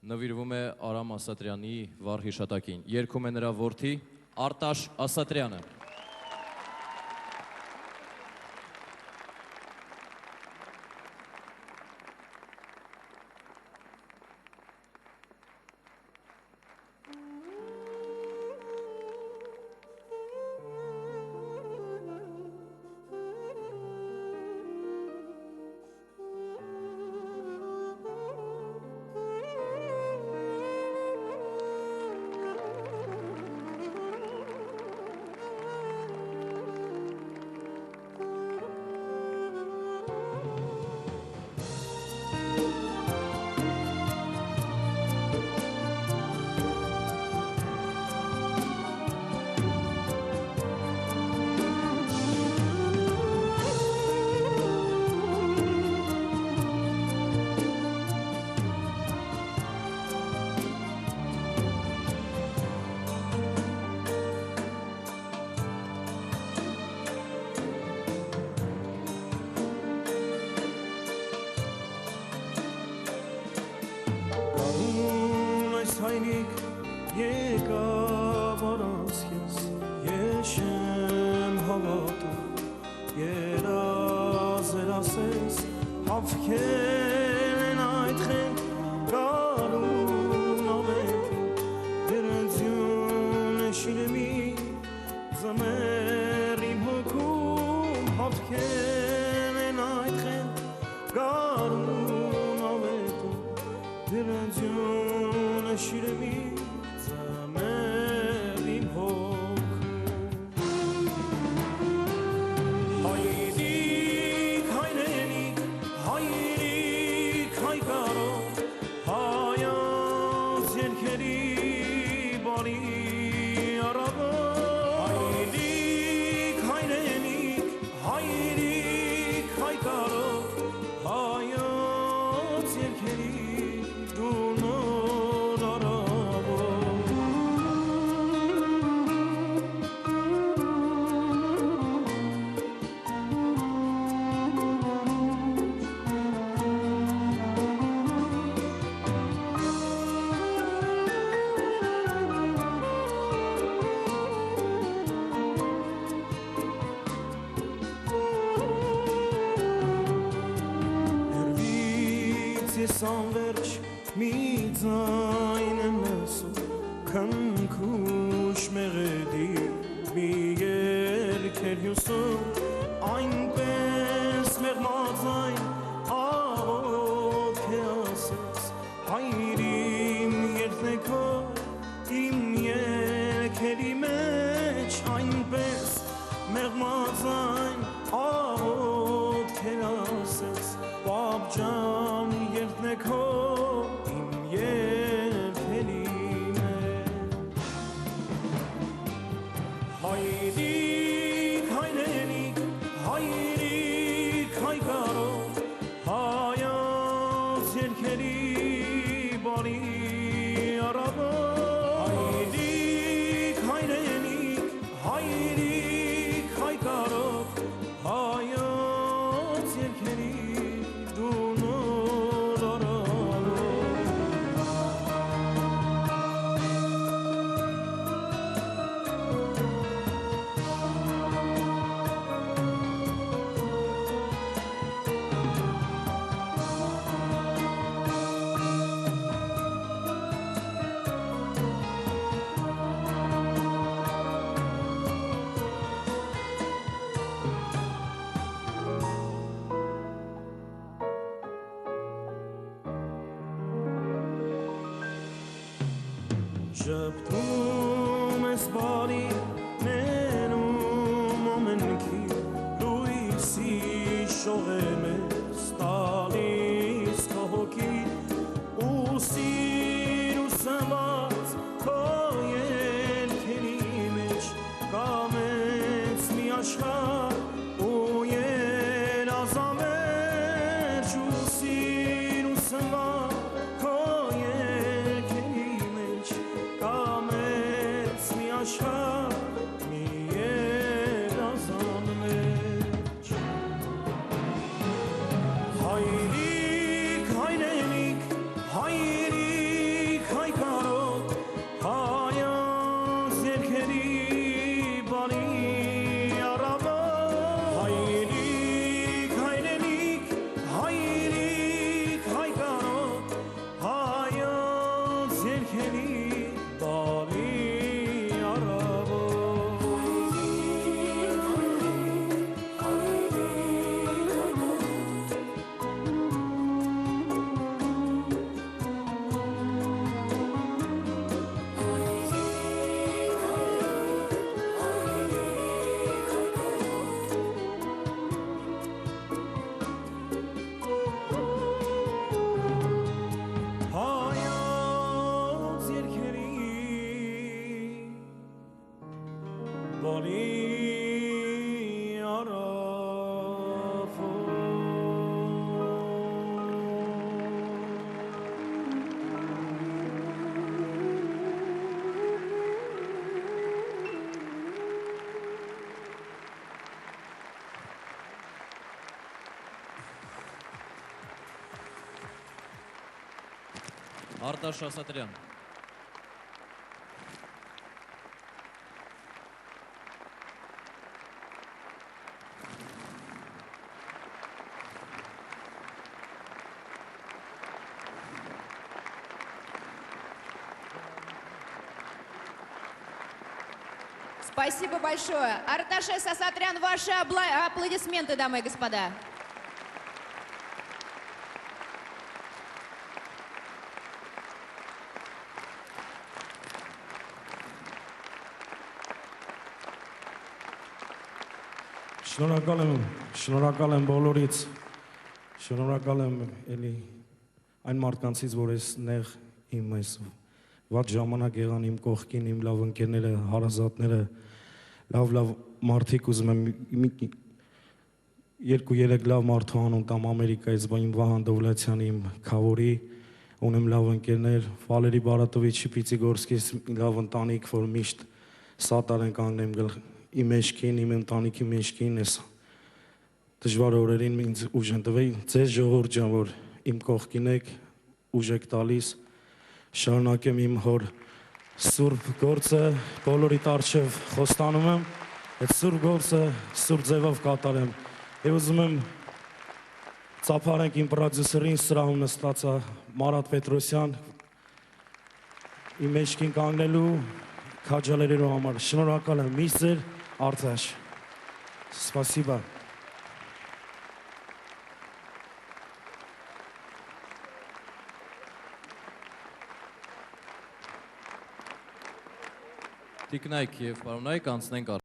նվիրվում է Արամ Ասատրյանի վառ հիշատակին։ Երգում է նրա որդի Արտաշ Ասատրյանը։ Հայրիկ եկավ առանց ես, ես չեմ հավատում, երազեր ասես, հավքել են այդ խենք, գարուն ավետին, դրնձյուն շիրեմի, զմեր իմ հոգում, հավքել են այդ խենք, գարուն ավետին, դրնձյուն շիրեմի ծամեր իմ հոգում Հայրիկ, հայրենիք, հայրիկ, հայկարով հայոց երգերի բարի առավոտ Հայրիկ, հայրենիք, հայրիկ, հայկարով հայոց երգերի Ես անվերջ մի ձայն եմ լսում քնքուշ մեղեդի մի երգեր հյուսում այնպես մեղմաձայն աղոտ է ասես հայրիմ երդնեքո իմ երգերի մեջ այնպես մեղմաձայն աղոտ է ասես պապջան երդնեքո իմ երգերի մեջ Հայրիկ, հայրենիք, հայրիկ, հայկարով հայոց երգերի բարի առավոտ Հայրիկ, հայրենիք, հայրիկ, հայկարով հայոց երգերի Ժպտում ես բարի ներում ամենքի լույսի շողեմ ես տալիս քո հոգի ու սիր ու սնված քո երգերի մեջ կամեց մի աշխարհ ու երազամերջ ու սիր ու սնված քո երգերի մեջ կամեց մի աշխարհ գալի Արտաշ Ասատրյան։ Спасибо большое. Арташес Асатрян, ваши аплодисменты, дамы и господа. Շնորհակալ եմ բոլորից, շնորհակալ եմ էլի այն մարդկանցից, որ ես նեղ իմ այս վատ ժամանակ եղան իմ կողքին, իմ լավ ընկերները, հարազատները, լավ մարդիկ ուզում եմ 2-3 լավ մարդու անուն տամ Ամերիկայից, իմ Վահան Դովլաթյանի, իմ Քավորի, ունեմ լավ ընկերներ, Վալերի Բարատովիչի, Պիցիգորսկիս, լավ ընտանիք, որ միշտ սատար են կանգնեմ իմ մեջքին, իմ ընտանիքի մեջքին, ես դժվար օրերին ինձ ուժ են տվել, ձեզ ժողովուրդ ջան, որ իմ կողքին եք, ուժ եք տալիս, շարունակեմ իմ հոր սուրբ գործը, բոլորիդ առջև խոստանում եմ, այդ սուրբ գործը սուրբ ձևով կատարեմ, եւ ուզում եմ ծափարենք իմ պրոդյուսերին սրահում նստածա Մարատ Պետրոսյան, իմ մեջքին կանգնելու քաջալերելու համար, շնորհակալ եմ, միշտ ձեր Արտաշ, սպասիբա։ Տիկնայք և պարոնայք անցնենք